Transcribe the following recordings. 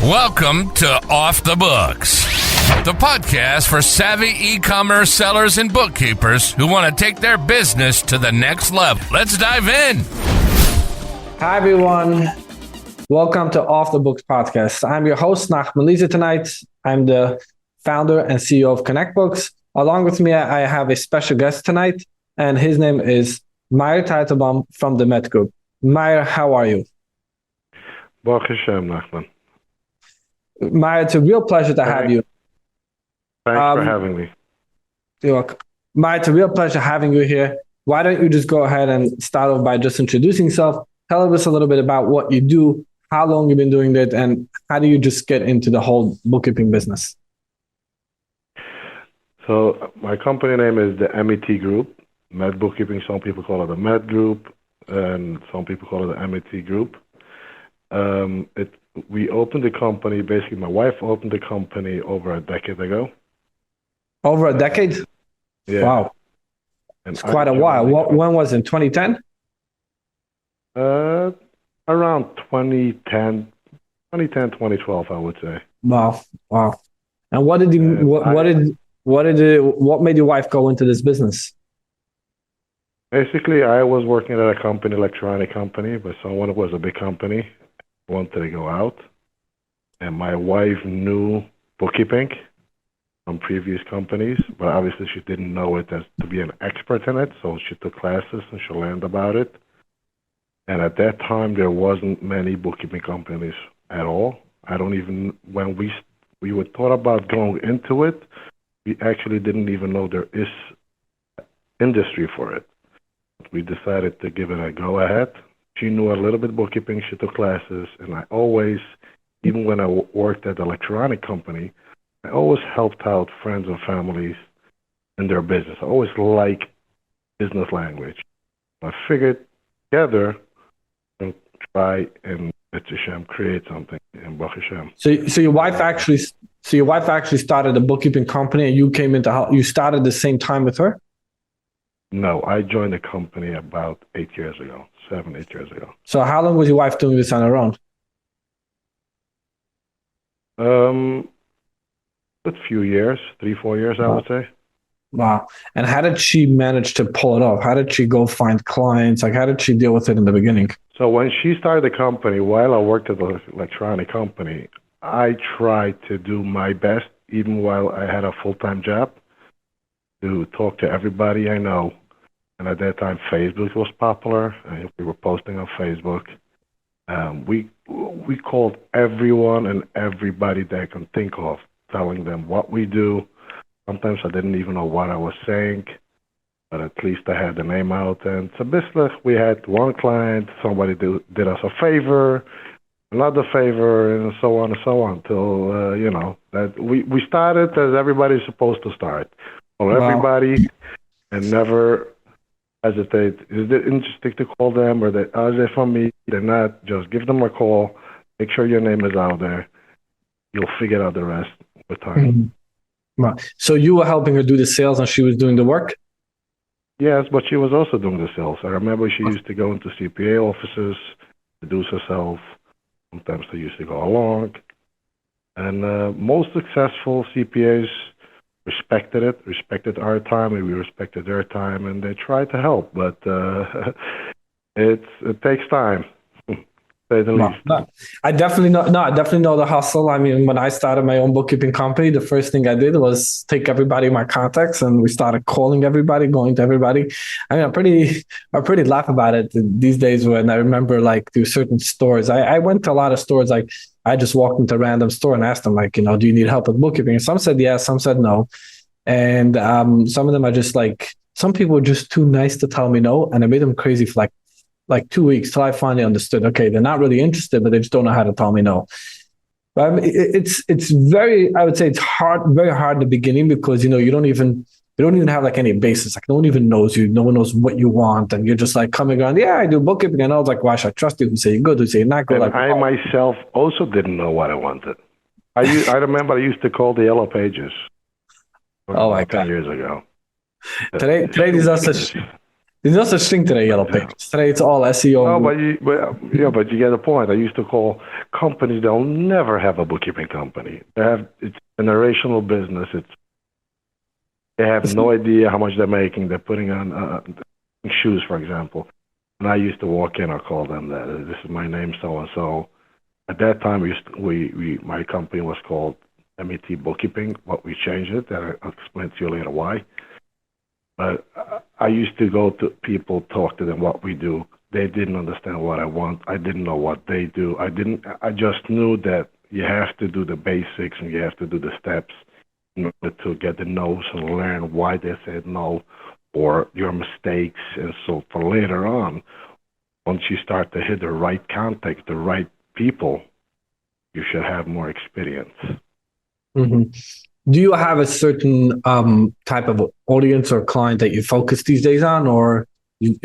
Welcome to Off the Books, the podcast for savvy e-commerce sellers and bookkeepers who want to take their business to the next level. Let's dive in. Hi, everyone. Welcome to Off the Books podcast. I'm your host, Nachman Lisa, tonight. I'm the founder and CEO of Connect Books. Along with me, I have a special guest tonight, and his name is Meyer Teitelbaum from the Met Group. Meyer, how are you? Baruch Hashem, Nachman. Meyer, it's a real pleasure to have you. Thanks for having me. You're welcome. Meyer, it's a real pleasure having you here. Why don't you just go ahead and start off by just introducing yourself? Tell us a little bit about what you do, how long you've been doing it, and how do you just get into the whole bookkeeping business? So my company name is the MET Group, Met Bookkeeping. Some people call it the Met Group, and some people call it the MET Group. We opened the company, basically my wife opened the company over a decade ago. Over a decade? Yeah. Wow. And it's quite a while. When was it? 2010? Around 2010, 2012, I would say. Wow. And what made your wife go into this business? Basically, I was working at a company, electronic company, but someone who was a big company wanted to go out. And my wife knew bookkeeping from previous companies, but obviously she didn't know it as to be an expert in it. So she took classes and she learned about it. And at that time, there wasn't many bookkeeping companies at all. When we were thought about going into it, we actually didn't even know there is industry for it. We decided to give it a go ahead. She knew a little bit of bookkeeping. She took classes. And I always, even when I worked at an electronic company, I always helped out friends and families in their business. I always liked business language. I figured together and try and create something in Baruch Hashem. So your wife actually started a bookkeeping company, and you came into you started the same time with her? No, I joined the company about 8 years ago, 8 years ago. So how long was your wife doing this on her own? A few years, 3-4 years, I would say. Wow. And how did she manage to pull it off? How did she go find clients? How did she deal with it in the beginning? So when she started the company, while I worked at the electronic company, I tried to do my best, even while I had a full-time job, to talk to everybody I know. And at that time, Facebook was popular, and we were posting on Facebook. We called everyone and everybody that I can think of, telling them what we do. Sometimes I didn't even know what I was saying, but at least I had the name out. And so basically, we had one client, somebody did us a favor, another favor, and so on, till, that we started as everybody's supposed to start. Well, everybody, and never hesitate. Is it interesting to call them, or are they from me? They're not. Just give them a call. Make sure your name is out there. You'll figure out the rest with time. Mm-hmm. Wow. So you were helping her do the sales, and she was doing the work? Yes, but she was also doing the sales. I remember she used to go into CPA offices, introduce herself. Sometimes they used to go along. And most successful CPAs respected our time, and we respected their time, and they tried to help, but it takes time, to say the least. No, I definitely know the hustle. I mean, when I started my own bookkeeping company, the first thing I did was take everybody my contacts, and we started calling everybody, going to everybody. I mean, I pretty laugh about it these days when I remember, like, through certain stores. I went to a lot of stores, like, I just walked into a random store and asked them, like, do you need help with bookkeeping? And some said yes, some said no. And some of them are just like, some people were just too nice to tell me no. And I made them crazy for like 2 weeks till I finally understood, okay, they're not really interested, but they just don't know how to tell me no. But I mean, it's very, I would say it's very hard in the beginning, because, you don't even have like any basis. Like, no one even knows you. No one knows what you want. And you're just like coming around, yeah, I do bookkeeping. And I was like, why should I trust you? Who say you're good? Who say you're not good? And I myself also didn't know what I wanted. I remember I used to call the Yellow Pages. Oh my God. 10 years ago. Today these There's no such thing today, Yellow Pages. Today it's all SEO. No, but you get the point. I used to call companies that'll never have a bookkeeping company. It's a generational business. They have no idea how much they're making. They're putting on shoes, for example. And I used to walk in or call them that. This is my name, so and so. At that time, my company was called MET Bookkeeping, but we changed it. And I'll explain to you later why. But I used to go to people, talk to them what we do. They didn't understand what I want. I didn't know what they do. I just knew that you have to do the basics and you have to do the steps in order to get the no's and learn why they said no or your mistakes. And so for later on, once you start to hit the right context, the right people, you should have more experience. Mm-hmm. Do you have a certain type of audience or client that you focus these days on, or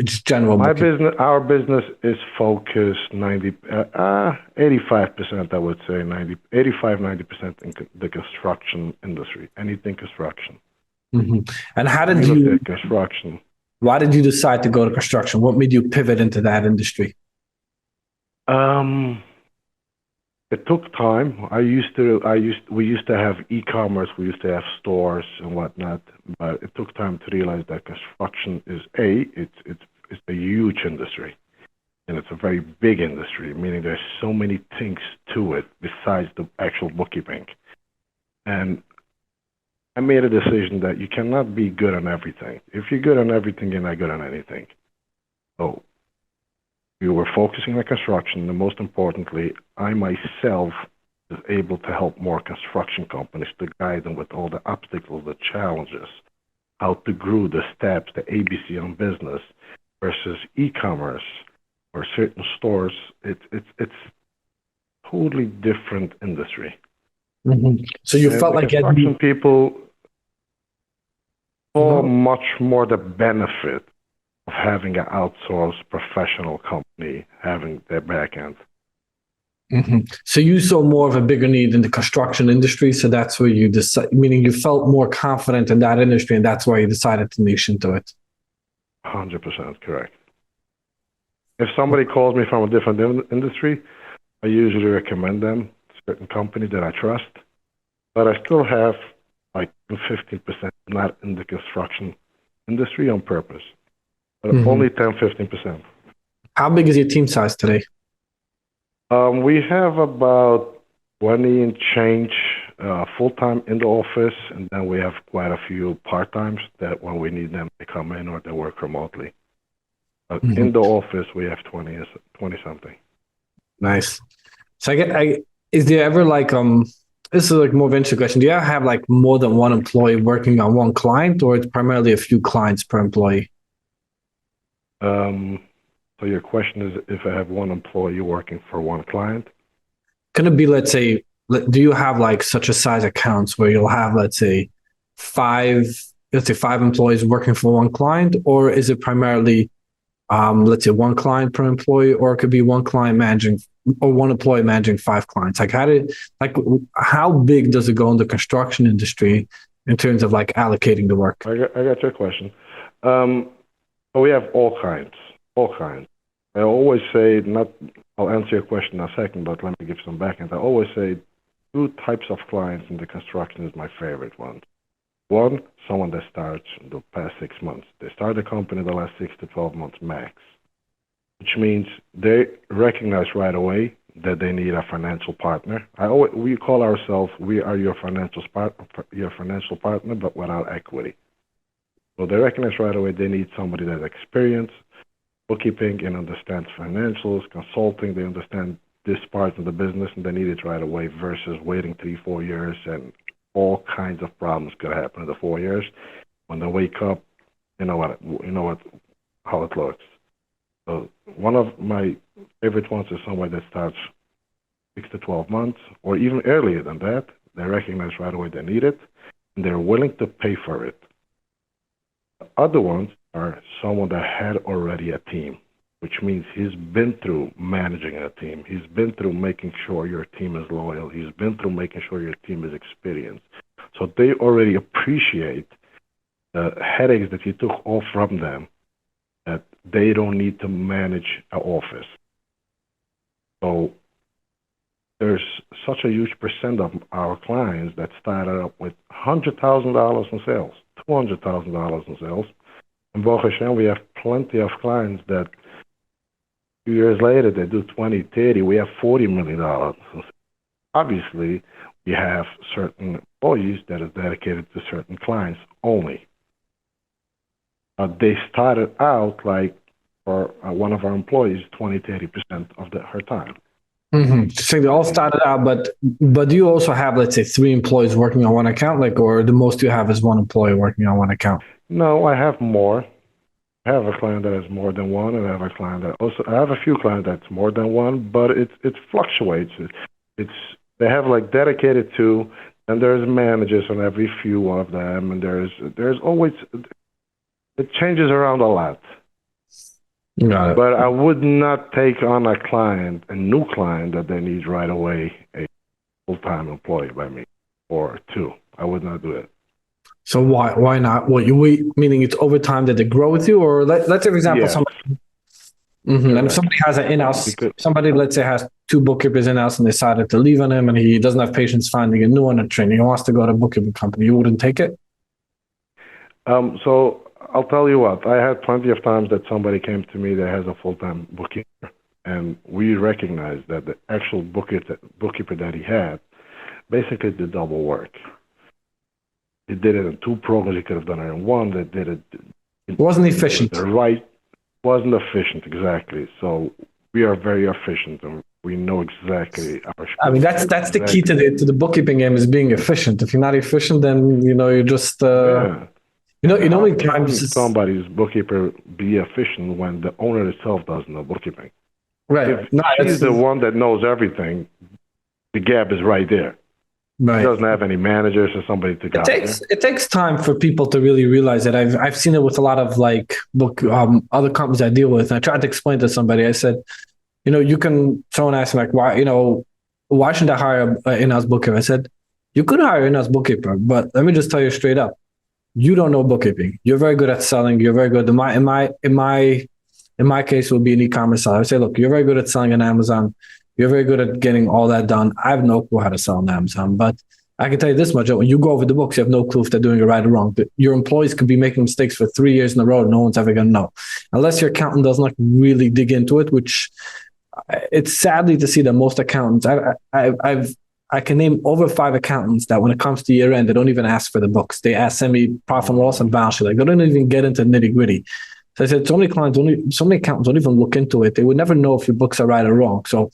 just general? Our business is focused 85%, I would say 90% in the construction industry, anything construction. Mm-hmm. And how did you look at construction? Why did you decide to go to construction? What made you pivot into that industry? It took time. We used to have e-commerce, we used to have stores and whatnot, but it took time to realize that construction is it's a huge industry, and it's a very big industry, meaning there's so many things to it besides the actual bookkeeping. And I made a decision that you cannot be good on everything. If you're good on everything, you're not good on anything. So we were focusing on construction, and most importantly, I myself was able to help more construction companies to guide them with all the obstacles, the challenges, how to grow the steps, the ABC on business versus e-commerce or certain stores. It's totally different industry. Mm-hmm. So you felt like construction people saw much more the benefit of having an outsourced professional company having their back end. Mm-hmm. So you saw more of a bigger need in the construction industry, so that's where you decided, meaning you felt more confident in that industry, and that's why you decided to niche into it. 100% correct. If somebody calls me from a different industry, I usually recommend them certain company that I trust, but I still have like 15% not in the construction industry on purpose. But only 10-15%. How big is your team size today? We have about 20 and change full-time in the office, and then we have quite a few part-times that when we need them, they come in or they work remotely. But in the office, we have 20-something. Nice. So is there ever like, this is like more of an interesting question. Do you ever have like more than one employee working on one client, or it's primarily a few clients per employee? So your question is if I have one employee working for one client? Can it be, let's say, do you have like such a size accounts where you'll have, let's say, five employees working for one client, or is it primarily, let's say, one client per employee, or it could be one client managing, or one employee managing 5 clients? Like how big does it go in the construction industry in terms of like allocating the work? I got your question. We have all kinds. I always say, I'll answer your question in a second, but let me give some background. I always say 2 types of clients in the construction is my favorite one. One, someone that starts in the past 6 months. They start the company in the last 6 to 12 months max, which means they recognize right away that they need a financial partner. We call ourselves, we are your financial partner, but without equity. So they recognize right away they need somebody that has experience, bookkeeping, and understands financials, consulting. They understand this part of the business, and they need it right away versus waiting 3-4 years, and all kinds of problems could happen in the 4 years. When they wake up, how it looks. So one of my favorite ones is somebody that starts 6 to 12 months, or even earlier than that. They recognize right away they need it, and they're willing to pay for it. Other ones are someone that had already a team, which means he's been through managing a team. He's been through making sure your team is loyal. He's been through making sure your team is experienced. So they already appreciate the headaches that you took off from them that they don't need to manage an office. So there's such a huge percent of our clients that started up with $100,000 in sales, $200,000 in sales. And Baruch Hashem, we have plenty of clients that 2 years later, they do 20, 30, we have $40 million. Obviously, we have certain employees that are dedicated to certain clients only. They started out like, for one of our employees, 20, 30% of her time. Mm-hmm. So they all started out, but do you also have, let's say, 3 employees working on one account, like, or the most you have is 1 employee working on one account? No, I have more. I have a client that has more than 1, and I have a client that also. I have a few clients that's more than 1, but it fluctuates. They have like dedicated 2, and there's managers on every few of them, and there's always, it changes around a lot. Got it. But I would not take on a new client that they need right away, a full-time employee by me, or 2. I would not do it. So why not? Meaning it's over time that they grow with you, or let's say, for example, Yes. somebody. Mm-hmm. And if somebody has an in-house, somebody, let's say, has 2 bookkeepers in-house and decided to leave on him, and he doesn't have patience finding a new one and training, he wants to go to a bookkeeping company, you wouldn't take it? So I'll tell you what, I had plenty of times that somebody came to me that has a full-time bookkeeper, and we recognized that the actual bookkeeper that he had basically did double work. He did it in 2 programs. He could have done it in 1. They did it. It wasn't efficient. Wasn't efficient, exactly. So we are very efficient, and we know exactly our. I mean, that's the key to the bookkeeping game, is being efficient. If you're not efficient, then you're just many times somebody's bookkeeper be efficient when the owner itself doesn't know bookkeeping. Right. If she's the one that knows everything, the gap is right there. Right. He doesn't have any managers or somebody to guide. It takes time for people to really realize it. I've seen it with a lot of like other companies I deal with. And I tried to explain to somebody. I said, someone asked me like, why shouldn't I hire an in-house bookkeeper? I said, you could hire an in-house bookkeeper, but let me just tell you straight up, you don't know bookkeeping. You're very good at selling. You're very good. In my case, it would be an e-commerce seller. I say, look, you're very good at selling on Amazon. You're very good at getting all that done. I have no clue how to sell on Amazon, but I can tell you this much. When you go over the books, you have no clue if they're doing it right or wrong. Your employees could be making mistakes for 3 years in a row. No one's ever going to know. Unless your accountant does not really dig into it, which it's sadly to see that most accountants, I can name over 5 accountants that when it comes to year end, they don't even ask for the books. They ask profit and loss and balance sheet. Like, they don't even get into nitty gritty. So I said, so many accountants don't even look into it. They would never know if your books are right or wrong. So,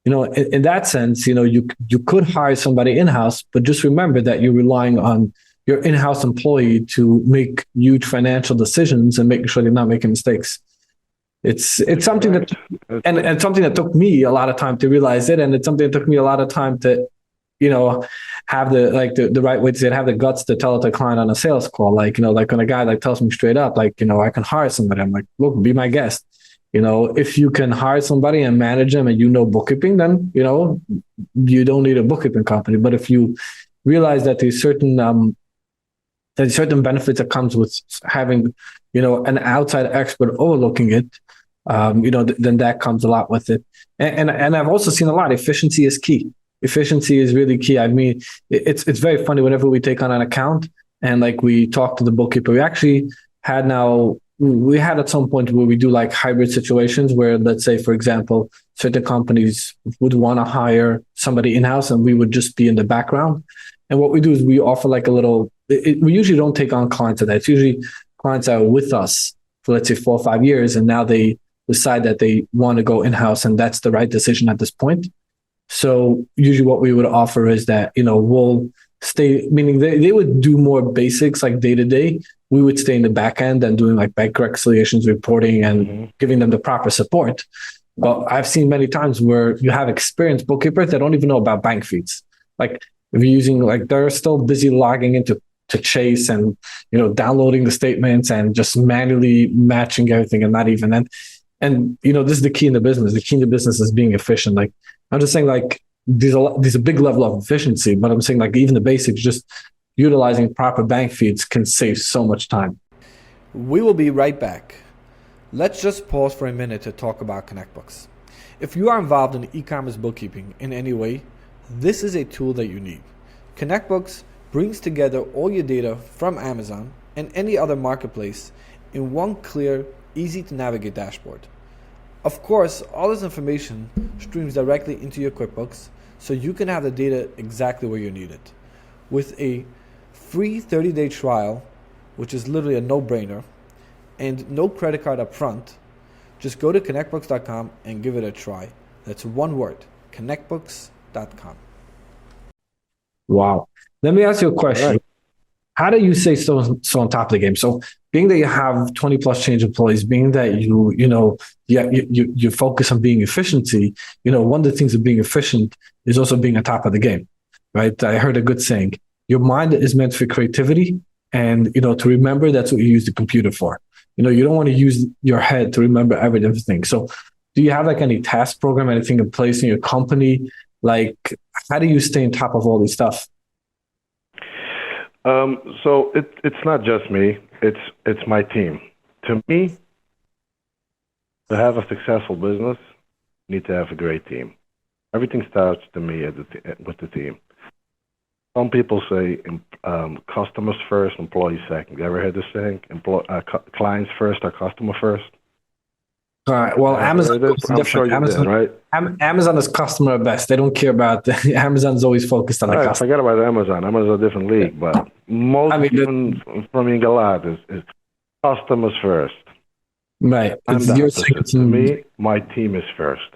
in that sense, you could hire somebody in-house, but just remember that you're relying on your in-house employee to make huge financial decisions and making sure they're not making mistakes. It's something that, and something that took me a lot of time to realize it. And it's something that took me a lot of time to, have the right way to say it, have the guts to tell it to a client on a sales call. Like when a guy tells me straight up, I can hire somebody. I'm like, look, be my guest. If you can hire somebody and manage them and bookkeeping, then, you don't need a bookkeeping company. But if you realize that there's certain benefits that comes with having, an outside expert overlooking it, then that comes a lot with it. And I've also seen a lot. Efficiency is key. Efficiency is really key. I mean, it's very funny whenever we take on an account and we talk to the bookkeeper. We had at some point where we do hybrid situations where, let's say, for example, certain companies would want to hire somebody in-house and we would just be in the background. And what we do is we offer we usually don't take on clients of that. It's usually clients that are with us for, let's say, 4 or 5 years, and now they decide that they want to go in-house, and that's the right decision at this point. So usually what we would offer is that, we'll stay, meaning they would do more basics like day-to-day. We would stay in the back end and doing bank reconciliations, reporting, and giving them the proper support. But I've seen many times where you have experienced bookkeepers that don't even know about bank feeds. If you're using, they're still busy logging into Chase and, downloading the statements and just manually matching everything and not even. And this is the key in the business. The key in the business is being efficient. I'm just saying there's a big level of efficiency, but I'm saying even the basics, just utilizing proper bank feeds can save so much time. We will be right back. Let's just pause for a minute to talk about ConnectBooks. If you are involved in e-commerce bookkeeping in any way, this is a tool that you need. ConnectBooks brings together all your data from Amazon and any other marketplace in one clear, easy to navigate dashboard. Of course, all this information streams directly into your QuickBooks so you can have the data exactly where you need it. With a free 30-day trial, which is literally a no-brainer, and no credit card up front, just go to connectbooks.com and give it a try. That's one word, connectbooks.com. Wow. Let me ask you a question. Right. How do you stay so on top of the game? So being that you have 20 plus change employees, being that you focus on being efficiency, one of the things of being efficient is also being on top of the game, right? I heard a good saying, your mind is meant for creativity, and, to remember, that's what you use the computer for. You don't want to use your head to remember everything. So do you have like any task program, anything in place in your company? Like, how do you stay on top of all this stuff? So it's not just me, it's my team. To me, to have a successful business, you need to have a great team. Everything starts to me with the team. Some people say customers first, employees second. You ever heard this saying? Clients first or customer first? All right. Well, Amazon is I'm different. sure you Amazon, did, right? Amazon is customer best. They don't care about Amazon's always focused on the Right, customer. forget about Amazon. Amazon's a different league, but most from Ingalad is customers first. Right. I'm It's the your opposite. To me, my team is first.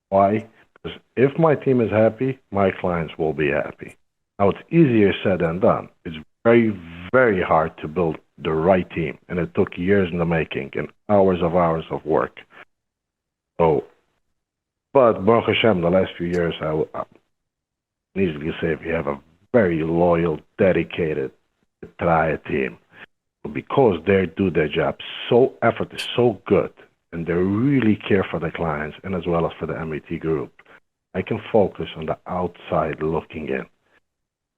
Why? Because if my team is happy, my clients will be happy. Now, it's easier said than done. It's very, very hard to build the right team, and it took years in the making and hours of work. So, but Baruch Hashem, the last few years, I easily say if you have a very loyal, dedicated, tried team, because they do their job so effort is so good, and they really care for the clients and as well as for the MET group, I can focus on the outside looking in.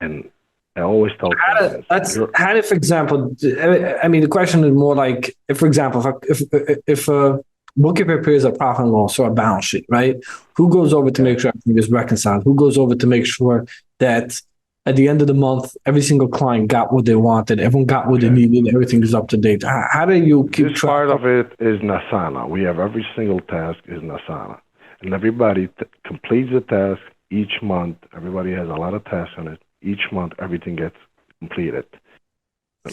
And I always tell clients, for example, I mean, the question is more like, if, for example, if a bookkeeper prepares a profit and loss or a balance sheet, right? Who goes over to make sure everything is reconciled? Who goes over to make sure that at the end of the month, every single client got what they wanted, everyone got what they needed, everything is up to date? How do you keep this track? Part of it is Nasana. We have every single task is Nasana. And everybody completes the task each month. Everybody has a lot of tasks on it. Each month, everything gets completed.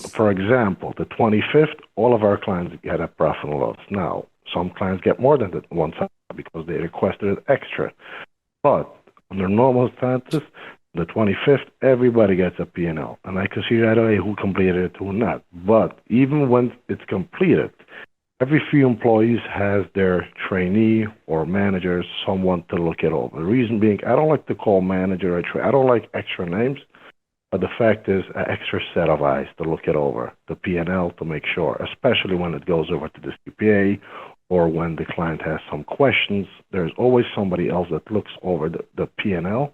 For example, the 25th, all of our clients get a profit and loss. Now, some clients get more than that one time because they requested it extra. But under normal status, the 25th, everybody gets a P&L. And I can see right away who completed it, who not. But even when it's completed, every few employees has their trainee or manager, someone to look it over. The reason being, I don't like to call manager or I don't like extra names, but the fact is an extra set of eyes to look it over, the P&L to make sure, especially when it goes over to the CPA or when the client has some questions. There's always somebody else that looks over the P&L.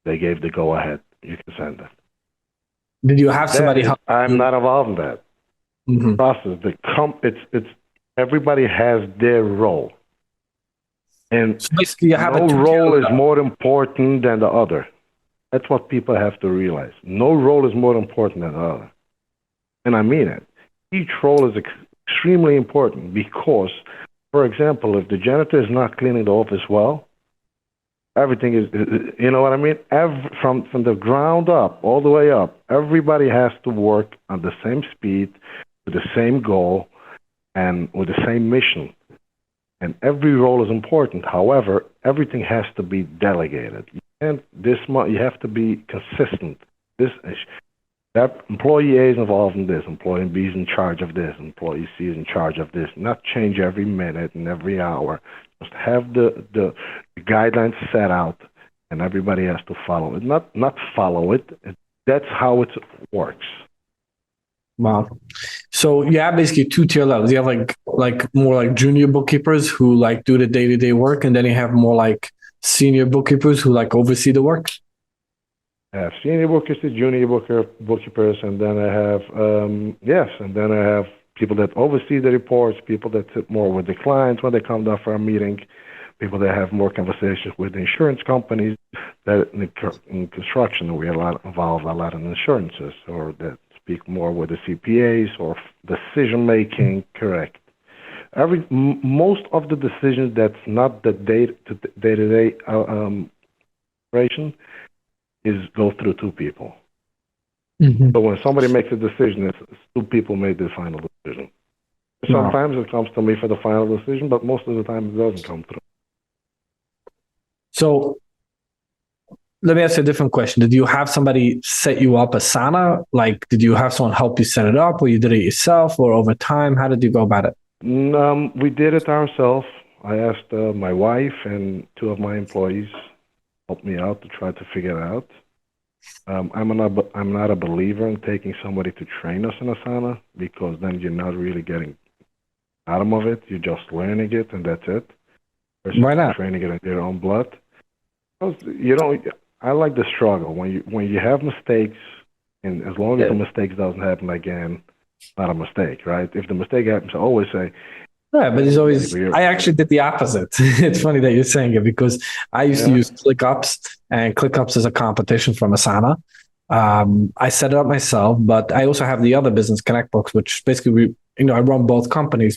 They gave the go-ahead. You can send it. Did you have somebody help? I'm not involved in that. Mm-hmm. Process. It's everybody has their role, and So basically, you have no role is more important than the other. That's what people have to realize. No role is more important than the other, and I mean it. Each role is extremely important because, for example, if the janitor is not cleaning the office well, everything is, you know what I mean? From the ground up, all the way up, everybody has to work on the same speed, with the same goal, and with the same mission. And every role is important. However, everything has to be delegated. And you have to be consistent. That employee A is involved in this, employee B is in charge of this, employee C is in charge of this. Not change every minute and every hour. Just have the guidelines set out, and everybody has to follow it. Not follow it. That's how it works. Wow. So you have basically two tier levels. You have like more like junior bookkeepers who like do the day-to-day work, and then you have more like senior bookkeepers who like oversee the work. I have senior bookkeepers, junior bookkeepers, and then I have people that oversee the reports, people that sit more with the clients when they come down for a meeting, people that have more conversations with the insurance companies. That in construction, we are involved a lot in insurances, or that speak more with the CPAs or decision making. Correct. Most of the decisions that's not the day-to-day operation is go through two people. Mm-hmm. So when somebody makes a decision, it's two people made the final decision. Sometimes it comes to me for the final decision, but most of the time it doesn't come through. So let me ask you a different question. Did you have somebody set you up Asana? Like, did you have someone help you set it up, or you did it yourself, or over time? How did you go about it? We did it ourselves. I asked my wife and two of my employees help me out to try to figure it out. I'm not a believer in taking somebody to train us in Asana, because then you're not really getting bottom of it. You're just learning it, and that's it. Versus Why not? training it in their own blood. I like the struggle when you have mistakes, and as long as the mistake doesn't happen again, it's not a mistake, right? If the mistake happens, I always say. Yeah, but it's always. I actually did the opposite. It's funny that you're saying it, because I used to use ClickUps, and ClickUps is a competition from Asana. I set it up myself, but I also have the other business, ConnectBooks, which basically I run both companies,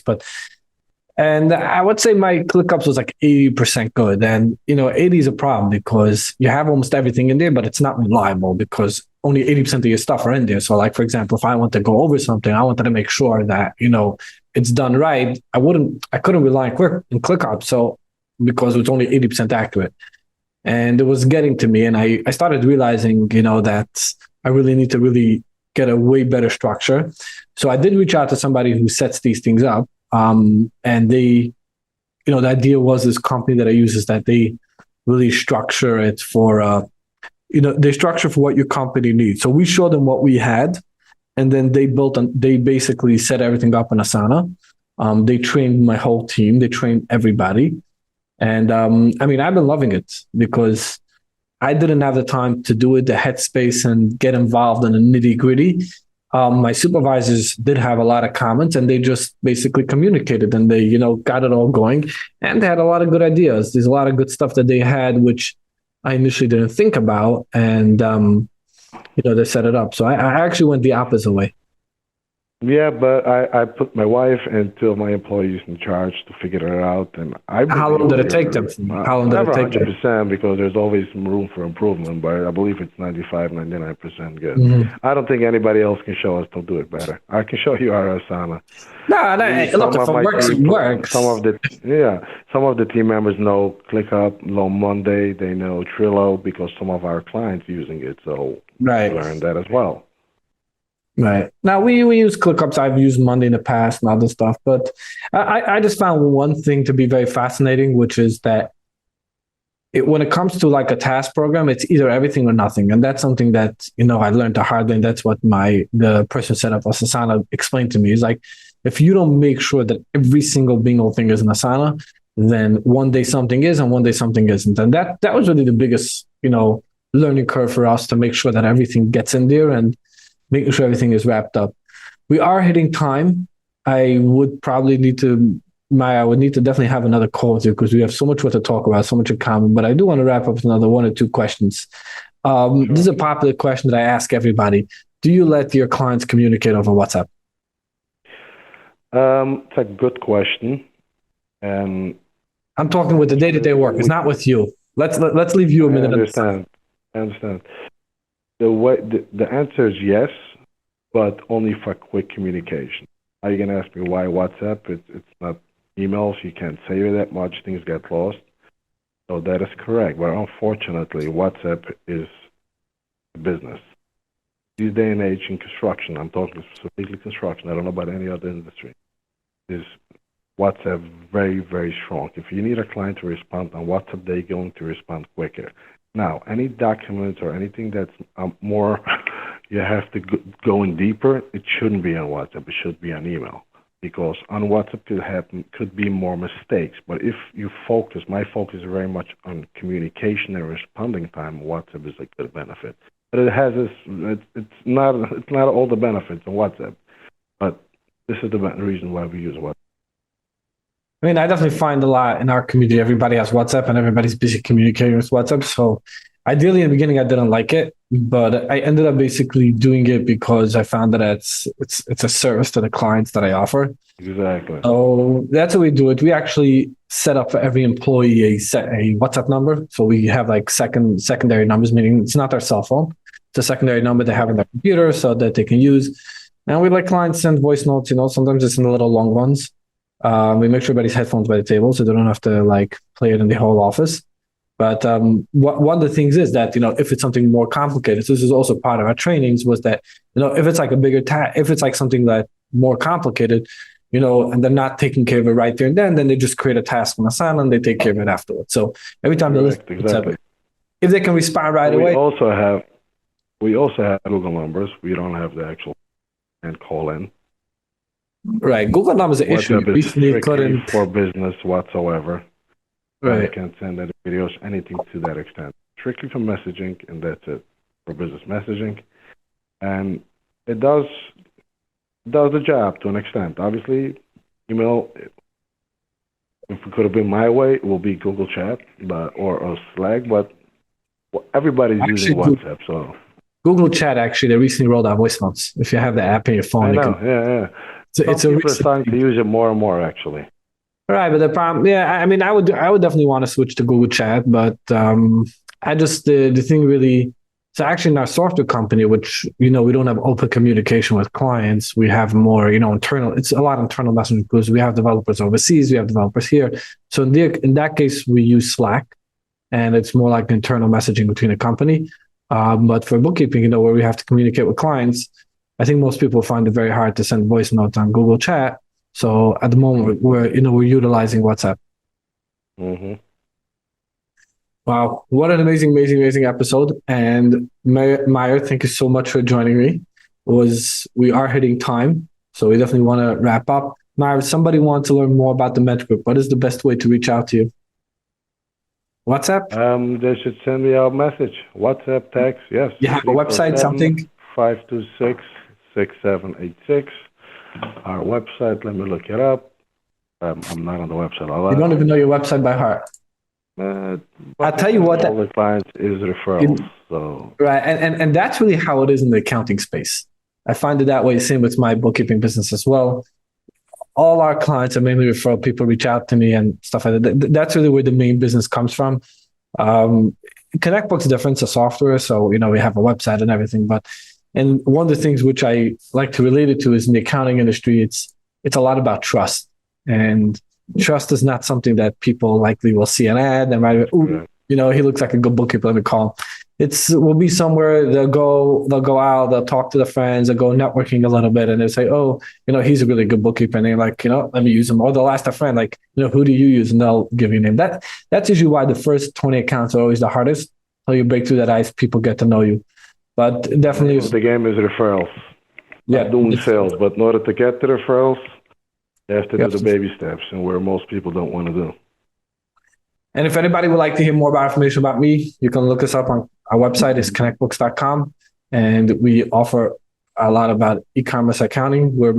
and I would say my ClickUps was like 80% good. And, 80 is a problem because you have almost everything in there, but it's not reliable because only 80% of your stuff are in there. So like, for example, if I want to go over something, I wanted to make sure that, it's done right. I couldn't rely on ClickUps. So because it's only 80% accurate, and it was getting to me. And I started realizing, that I really need to really get a way better structure. So I did reach out to somebody who sets these things up. And they, the idea was this company that I use is that they really structure it for, they structure for what your company needs. So we showed them what we had, and then they basically set everything up in Asana. They trained my whole team. They trained everybody. And I've been loving it because I didn't have the time to do it, the headspace, and get involved in the nitty gritty. My supervisors did have a lot of comments, and they just basically communicated, and they, got it all going, and they had a lot of good ideas. There's a lot of good stuff that they had, which I initially didn't think about, and, they set it up. So I actually went the opposite way. Yeah, but I put my wife and two of my employees in charge to figure it out. And How long did it take them? Never 100%, because there's always room for improvement, but I believe it's 95, 99% good. Mm-hmm. I don't think anybody else can show us to do it better. I can show you our Asana. Look, if it works, it works. Some of the team members know ClickUp, Low Monday. They know Trello because some of our clients using it. So right. We learned that as well. Right. Now, we use ClickUps. I've used Monday in the past and other stuff, but I just found one thing to be very fascinating, which is that when it comes to like a task program, it's either everything or nothing. And that's something that, I learned the hard way. And that's what the person set up Asana explained to me. Is like, if you don't make sure that every single bingo thing is in Asana, then one day something is and one day something isn't. And that was really the biggest, learning curve for us, to make sure that everything gets in there and making sure everything is wrapped up. We are hitting time. I would need to definitely have another call with you, because we have so much what to talk about, so much in common. But I do want to wrap up with another one or two questions. Sure. This is a popular question that I ask everybody. Do you let your clients communicate over WhatsApp? It's a good question. And I'm talking with the day-to-day work. It's not with you. Let's leave you a minute. I understand. The answer is yes, but only for quick communication. Are you going to ask me why WhatsApp? It's not emails. You can't save it that much. Things get lost. So that is correct. But unfortunately, WhatsApp is a business. This day and age in construction, I'm talking specifically construction. I don't know about any other industry. Is WhatsApp very, very strong. If you need a client to respond on WhatsApp, they're going to respond quicker. Now, any documents or anything that's more, you have to go in deeper, it shouldn't be on WhatsApp. It should be on email, because on WhatsApp could be more mistakes. But if you my focus is very much on communication and responding time. WhatsApp is a good benefit, but it has it's not all the benefits on WhatsApp. But this is the reason why we use WhatsApp. I mean, I definitely find a lot in our community, everybody has WhatsApp and everybody's busy communicating with WhatsApp. So ideally in the beginning, I didn't like it, but I ended up basically doing it because I found that it's a service to the clients that I offer. Exactly. So that's how we do it. We actually set up for every employee a WhatsApp number. So we have like secondary numbers, meaning it's not their cell phone. It's a secondary number they have in their computer so that they can use. And we let clients send voice notes, sometimes it's in the little long ones. We make sure everybody's headphones by the table so they don't have to like play it in the whole office. But one of the things is that, if it's something more complicated, so this is also part of our trainings, was that, if it's like a bigger task, if it's like something that more complicated, and they're not taking care of it right there and then they just create a task on Asana and they take care of it afterwards. So every time they listen, exactly. If they can respond right away. We also have Google numbers. We don't have the actual and call in. Right. Google numbers are an issue. WhatsApp is strictly for business whatsoever. Right. You can't send any videos, anything to that extent. Strictly for messaging, and that's it, for business messaging. And it does the job to an extent. Obviously, email, if it could have been my way, it will be Google Chat or Slack, but everybody's using WhatsApp, so. Google Chat, actually, they recently rolled out voice notes. If you have the app in your phone, I know, yeah. It's people are starting to use it more and more, actually. Right, but the problem, I mean, I would definitely want to switch to Google Chat, but the thing really. So actually, in our software company, which we don't have open communication with clients, we have more internal. It's a lot of internal messaging because we have developers overseas, we have developers here. So in that case, we use Slack, and it's more like internal messaging between a company. But for bookkeeping, where we have to communicate with clients, I think most people find it very hard to send voice notes on Google Chat. So at the moment, we're utilizing WhatsApp. Mm-hmm. Wow, what an amazing episode! And Meyer, thank you so much for joining me. We are hitting time, so we definitely want to wrap up. Meyer, if somebody wants to learn more about the Med Group, what is the best way to reach out to you? WhatsApp? They should send me a message. WhatsApp, text, yes. You have a website, something? 526-6786. Our website, let me look it up. I'm not on the website a lot. You don't even know your website by heart. I'll tell you what. All the clients is referrals. Right, and that's really how it is in the accounting space. I find it that way. Same with my bookkeeping business as well. All our clients are mainly referral. People reach out to me and stuff like that. That's really where the main business comes from. ConnectBooks is different. It's a software, so we have a website and everything. And one of the things which I like to relate it to is in the accounting industry, it's a lot about trust. And trust is not something that people likely will see an ad and might, he looks like a good bookkeeper, let me call him. We'll be somewhere, they'll go out, they'll talk to their friends, they'll go networking a little bit, and they'll say, he's a really good bookkeeper. And they're like, let me use him. Or they'll ask a friend, like, who do you use? And they'll give you a name. That's usually why the first 20 accounts are always the hardest. Until you break through that ice, people get to know you. But definitely, the game is referrals. Yeah, doing sales, but in order to get the referrals, you have to do the baby steps, and where most people don't want to do. And if anybody would like to hear more about information about me, you can look us up on our website is connectbooks.com, and we offer a lot about e-commerce accounting. We're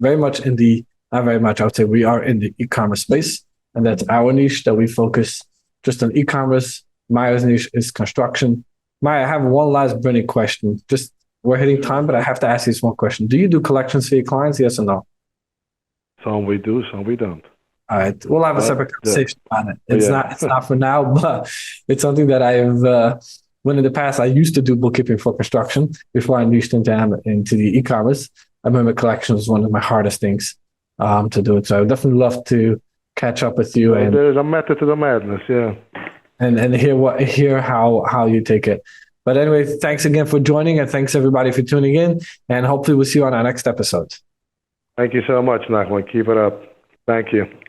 very much not very much, I would say we are in the e-commerce space, and that's our niche that we focus just on e-commerce. Meyer's niche is construction. Meyer, I have one last burning question. We're hitting time, but I have to ask you this one question. Do you do collections for your clients? Yes or no? Some we do, some we don't. All right, we'll have a separate conversation on it. It's not for now, but it's something that I've. When in the past I used to do bookkeeping for construction before I niched into the e-commerce. I remember collections was one of my hardest things to do it. So I would definitely love to catch up with you. And there is a method to the madness, yeah. And hear how you take it. But anyway, thanks again for joining, and thanks everybody for tuning in. And hopefully we'll see you on our next episode. Thank you so much, Nachman. Keep it up. Thank you.